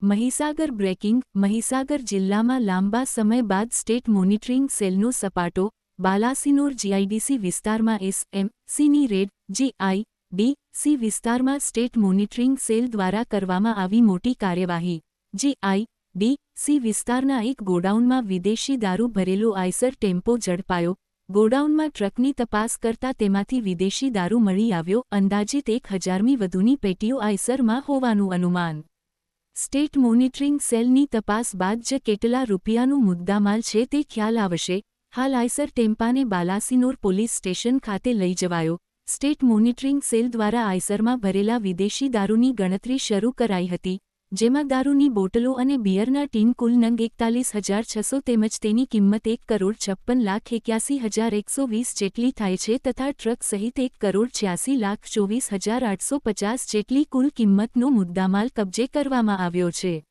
Mahisagar breaking Mahisagar જિલ્લામાં લાંબા સમય બાદ સ્ટેટ મોનિટરિંગ સેલનો સપાટો બાલાસિનોર જીઆઈડીસી વિસ્તારમાં એસએમસીની રેડ જીઆઈડીસી વિસ્તારમાં સ્ટેટ મોનિટરિંગ સેલ દ્વારા કરવામાં આવી મોટી કાર્યવાહી જીઆઈડીસી વિસ્તારના એક ગોડાઉનમાં વિદેશી દારૂ ભરેલો આઈસર ટેમ્પો ઝડપાયો ગોડાઉનમાં ટ્રકની તપાસ કરતા તેમાંથી વિદેશી દારૂ મળી આવ્યો અંદાજિત 1000મી વધુની પેટીઓ આઈસરમાં હોવાનું અનુમાન સ્ટેટ મોનિટરિંગ સેલની તપાસ બાદ જ કેટલા રૂપિયાનું મુદ્દામાલ છે તે ખ્યાલ આવશે હાલ આઈસર ટેમ્પાને બાલાસિનોર પોલીસ સ્ટેશન ખાતે લઈ જવાયો સ્ટેટ મોનિટરિંગ સેલ દ્વારા આઈસરમાં ભરેલા વિદેશી દારૂની ગણતરી શરૂ કરાઈ હતી જેમાં દારૂની બોટલો અને બિયરના ટીન કુલ નંગ 41,600 તેમજ તેની કિંમત 1,56,81,120 જેટલી થાય છે તથા ટ્રક સહિત 1,86,24,850 જેટલી કુલ કિંમતનો મુદ્દામાલ કબજે કરવામાં આવ્યો છે।